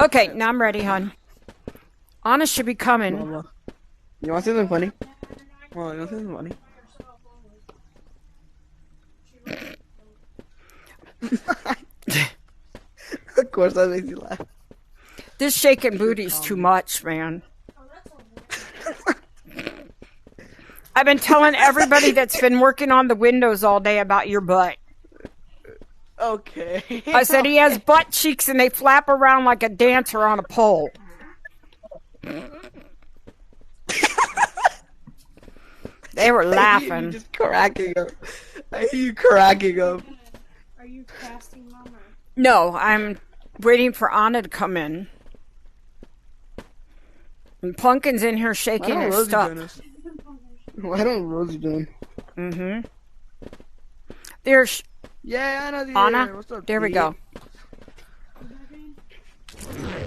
Okay, now I'm ready, hon. Anna should be coming. You want to see something funny? Well, you want to see something funny? Of course, that makes you laugh. This shaking booty's too much, man. I've been telling everybody that's been working on the windows all day about your butt. Okay. I said he has butt cheeks and they flap around like a dancer on a pole. They were laughing. You just cracking up. I hear you cracking up. Are you casting, Mama? No, I'm waiting for Anna to come in. And Pumpkin's in here shaking her stuff. Why don't Rosie doing? Mm-hmm. There's Yeah, Anna's here. Anna. What's up, There we Pete? go.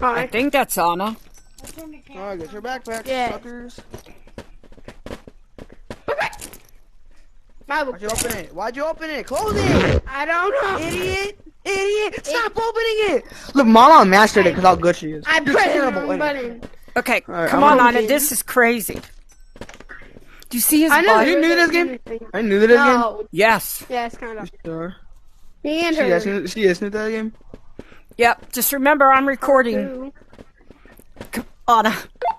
Hi. I think that's Anna. Alright, get your backpack, Yeah. suckers. Bible. Why'd you open it? Why'd you open it? Close it! I don't know. Idiot! Idiot! Stop opening it! Look, Mama mastered it because how good she is. I You're pressed the terrible wrong at it. button. Okay, Alright, come I'm on, gonna Anna. This is crazy. Do you see his I know butt? You knew this game? I knew that game. No. Yes. Yes, kind of. Sure. Me and She her. is new to that game. Yep. Just remember, I'm recording. Anna.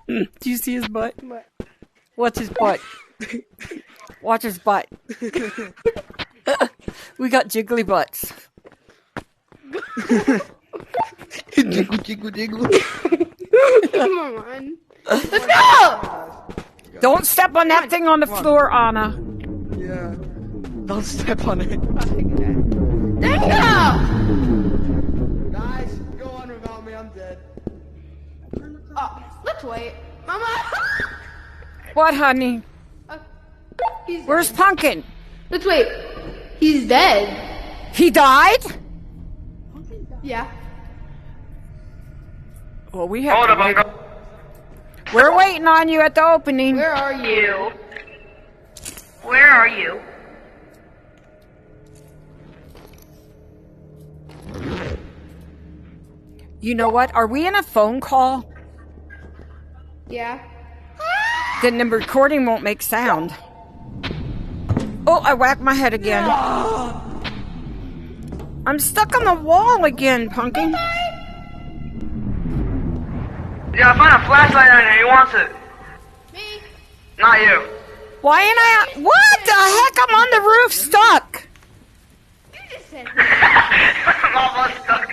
Do you see his butt? What? What's his butt? Watch his butt. We got jiggly butts. Jiggle, jiggle, jiggle. Come on. Let's go! Don't step on that thing on the floor, Anna. Yeah. Don't step on it. There you go! Guys, go on without me. I'm dead. Oh, let's wait. Mama! What, honey? He's Where's dead. Pumpkin? Let's wait. He's dead. He died? Yeah. Well, we have to wait. We're waiting on you at the opening. Where are you? Where are you? You know what? Are we in a phone call? Yeah. Then the recording won't make sound. Oh, I whacked my head again. I'm stuck on the wall again, Pumpkin. Yeah, I found a flashlight on there. Who wants it? Me? Not you. Why ain't I? What the heck? I'm on the roof stuck. You just said I'm almost stuck.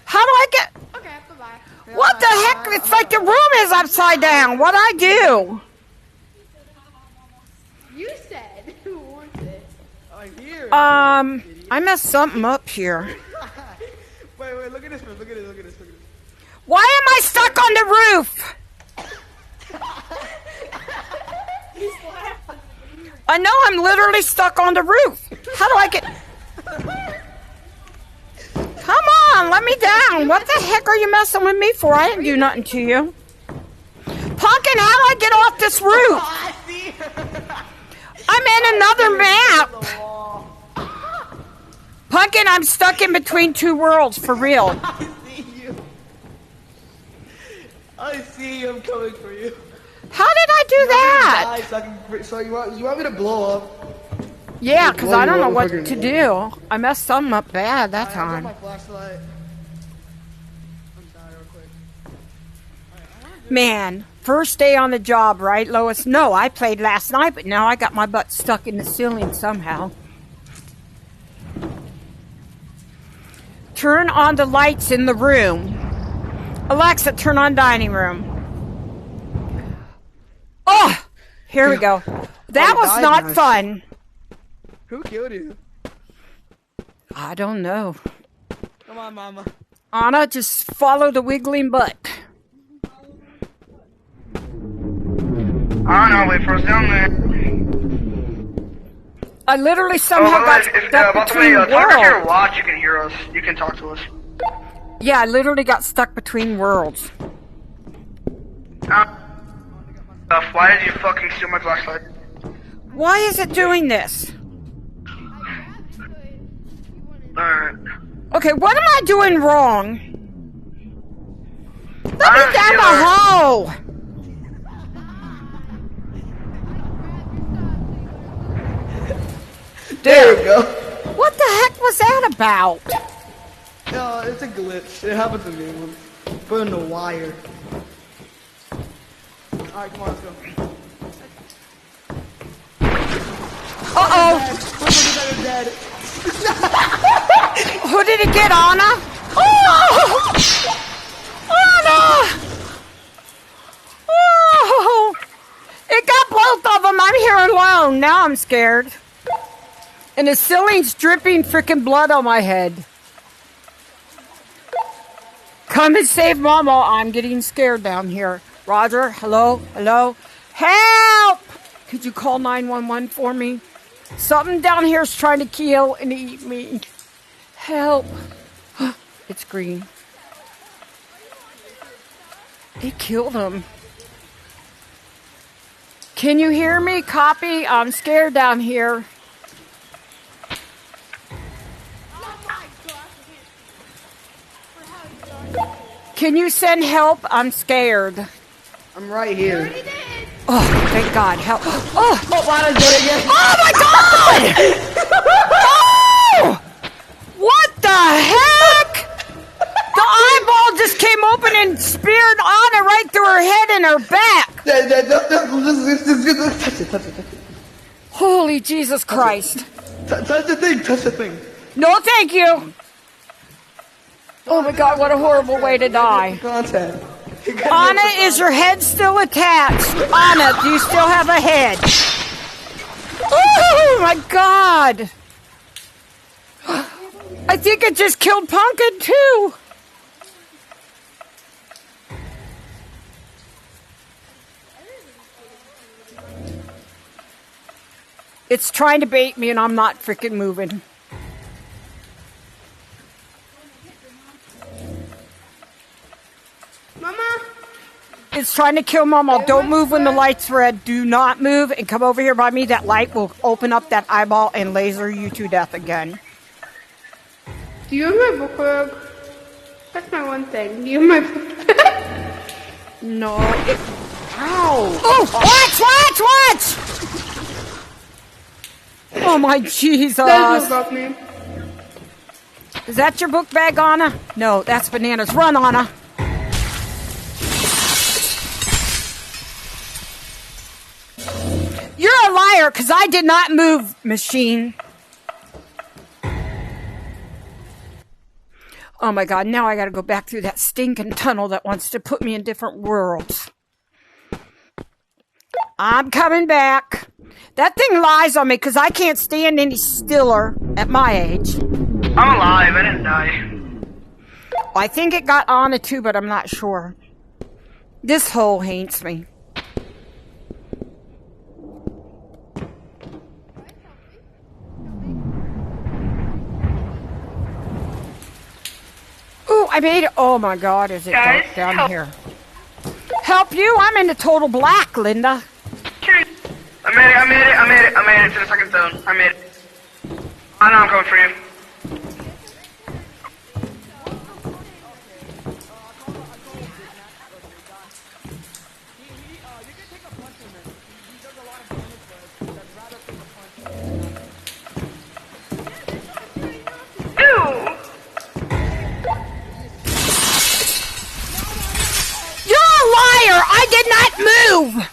How do I get? okay, bye-bye. What the heck? It's like the room is upside down. What'd I do? You said who wants it? I hear it. I messed something up here. Wait, look at this one. Look at this, look at this, look at this. Why am I stuck on the roof? I know I'm literally stuck on the roof. How do I get? Come on, let me down. What the heck are you messing with me for? I didn't do nothing to you. Pumpkin, how do I get off this roof? I see her. I'm in another map. Pumpkin, I'm stuck in between two worlds, for real. I see you. I see you. I'm coming for you. How did I do that? So you want me to blow up? Yeah, because I don't know what Blow you to up. do. I messed something up bad that I got time. my flashlight. I'm sorry, real quick. Man, first day on the job, right, Lois? No, I played last night, but now I got my butt stuck in the ceiling somehow. Turn on the lights in the room. Alexa, turn on dining room. Oh, here we go. That was not fun. Who killed you? I don't know. Come on, Mama. Anna, just follow the wiggling butt. I don't know. Wait for us down there. I literally somehow got stuck By the between way, talk to your worlds. watch. You can hear us. You can talk to us. Yeah, I literally got stuck between worlds. Why did you fucking steal my flashlight? Why is it doing this? Alright. Okay, what am I doing wrong? Let me down the hole! There we go. What the heck was that about? No, it's a glitch. It happens to me. Put in the wire. Alright, come on, let's go. Uh-oh. We're dead. Who did it get, Anna? Oh! Anna! Oh! It got both of them. I'm here alone. Now I'm scared. And the ceiling's dripping freaking blood on my head. Come and save Mama. I'm getting scared down here. Roger, hello? Hello? Help! Could you call 911 for me? Something down here is trying to kill and eat me. Help. It's green. It killed him. Can you hear me? Copy. I'm scared down here. Can you send help? I'm scared. I'm right here. Oh, thank God. Help. Oh, Lana's dead again. oh my God! Oh! What the heck? The eyeball just came open and speared Anna right through her head and her back. Touch it. Holy Jesus Christ. Touch the thing. No, thank you. Oh my God, what a horrible way to die. Content. Anna, is your head still attached? Anna, do you still have a head? Oh my God. I think it just killed Pumpkin too. It's trying to bait me and I'm not freaking moving. Mama. It's trying to kill Mama. Don't move when the light's red. Do not move and come over here by me. That light will open up that eyeball and laser you to death again. Do you have my book bag? That's my one thing. Do you have my book bag? No. Ow! Oh, watch! Oh my Jesus. There's no book me. Is that your book bag, Anna? No, that's Bananas. Run, Anna. You're a liar, because I did not move, machine. Oh my God, now I gotta go back through that stinking tunnel that wants to put me in different worlds. I'm coming back. That thing lies on me because I can't stand any stiller at my age. I'm alive. I didn't die. I think it got Anna too, but I'm not sure. This hole hates me. Ooh, I made it. Oh my God, is it Guys, dark down help. here? Help you? I'm in the total black, Linda. I made it to the second zone. I made it. I know I'm coming for you. Ew! You're a liar! I did not move!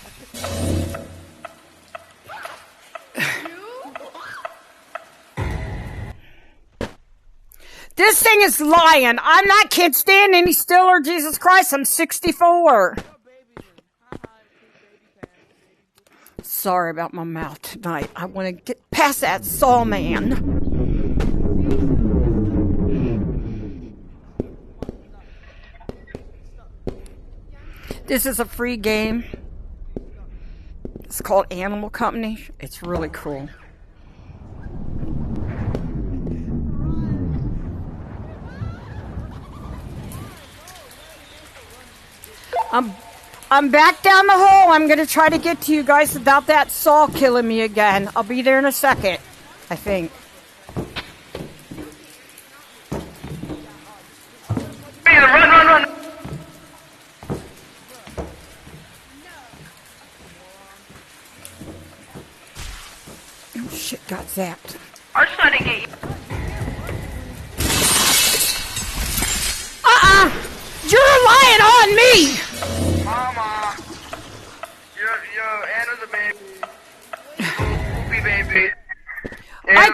This thing is lying. I'm not can't stand any stiller. Jesus Christ, I'm 64. Sorry about my mouth tonight. I want to get past that saw man. This is a free game. It's called Animal Company. It's really cool. I'm back down the hole. I'm going to try to get to you guys without that saw killing me again. I'll be there in a second, I think. Run! Zapped. I'm just trying to get you. You're lying on me! Mama. Yo, Anna's a baby. Poopy baby. I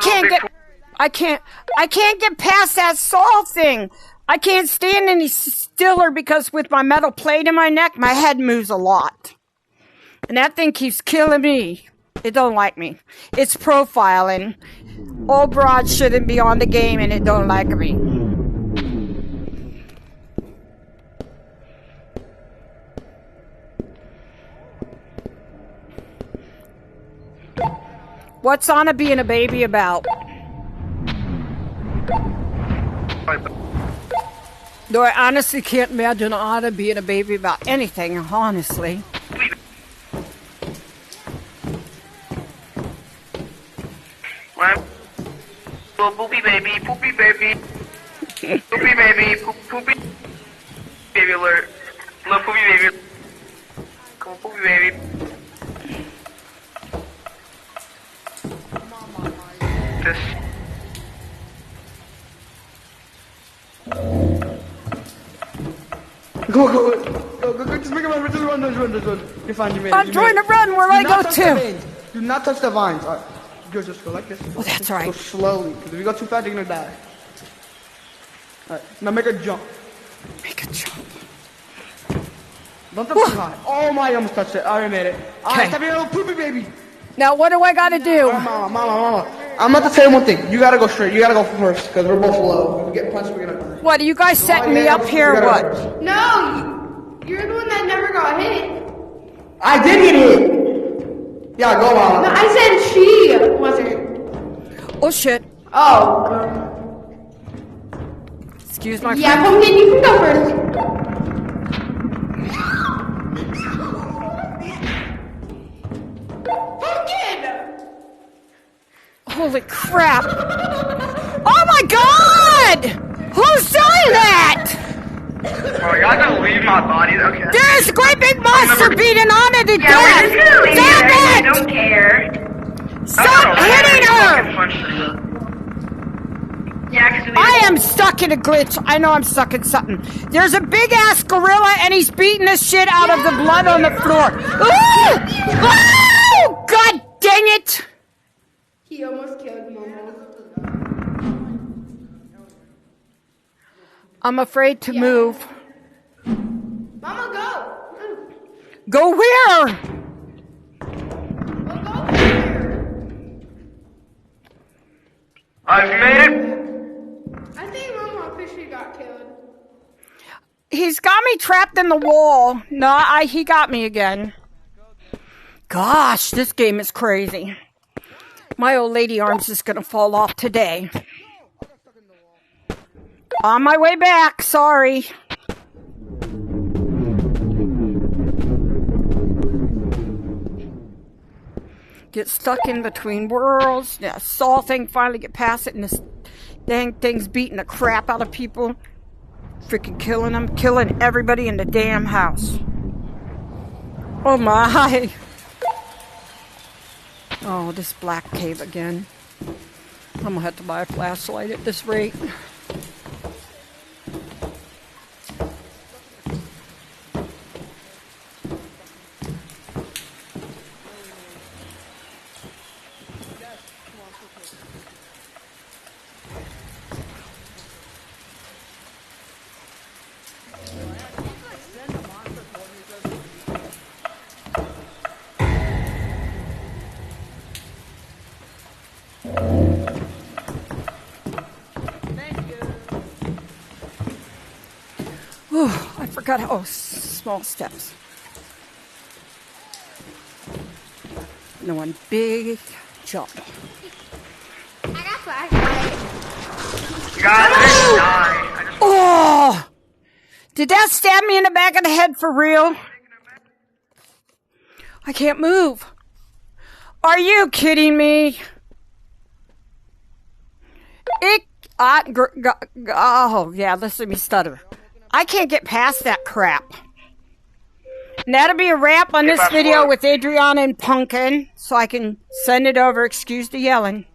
can't get past that saw thing. I can't stand any stiller because with my metal plate in my neck, my head moves a lot. And that thing keeps killing me. It don't like me. It's profiling. Old broad shouldn't be on the game and it don't like me. What's Anna being a baby about? Though I honestly can't imagine Anna being a baby about anything, honestly. What? Little poopy baby, poopy baby. Poopy baby, poopy baby alert. Little poopy baby. Come on, poopy baby. This. Go, just make a run, just run. You're fine, you made it. I'm trying to run, where do I go to? Do not touch the vines. All right. Just go like this. Oh, that's right. Go slowly, because if you go too fast, you're gonna die. All right, now make a jump. Make a jump. Don't touch too high. Oh my, I almost touched it. I already made it. All right, stop being a little poopy baby. Now what do I gotta do? Oh, mama. I'm about to tell you one thing. You gotta go straight. You gotta go first, because we're both low. If we get punched, we're gonna die. What, are you guys setting me up here or what? No, you're the one that never got hit. I did get hit. Yeah, go on. No, I said she wasn't. Oh shit. Oh. Excuse my Yeah, friend. Pumpkin, you can go first. Pumpkin! Holy crap. Oh my god! Who's doing that? Oh, y'all gonna leave my body? Okay. There's a great big monster beating Anna to Yeah, we're death! just gonna leave Stop her. I it! don't care. Stop hitting her! Yeah, because we I am stuck in a glitch. I know I'm stuck in something. There's a big ass gorilla and he's beating the shit out of the blood on the floor. Ooh! Oh! God dang it! He almost killed Momo. I'm afraid to move. Mama, go! Go where? We'll go here. I've made it. I think Momo officially got killed. He's got me trapped in the wall. No, he got me again. Gosh, this game is crazy. My old lady arm's just gonna fall off today. On my way back, sorry. Get stuck in between worlds. Yeah, saw thing, finally get past it, and this dang thing's beating the crap out of people. Freaking killing them, killing everybody in the damn house. Oh my. Oh, this black cave again. I'm gonna have to buy a flashlight at this rate. Whew, I forgot. Oh, small steps. No one big jump. I got flashlight. God, I just died. Oh! Did that stab me in the back of the head for real? I can't move. Are you kidding me? Oh, yeah, listen to me stutter. I can't get past that crap. And that'll be a wrap on this video with Adrianna and Pumpkin, so I can send it over. Excuse the yelling.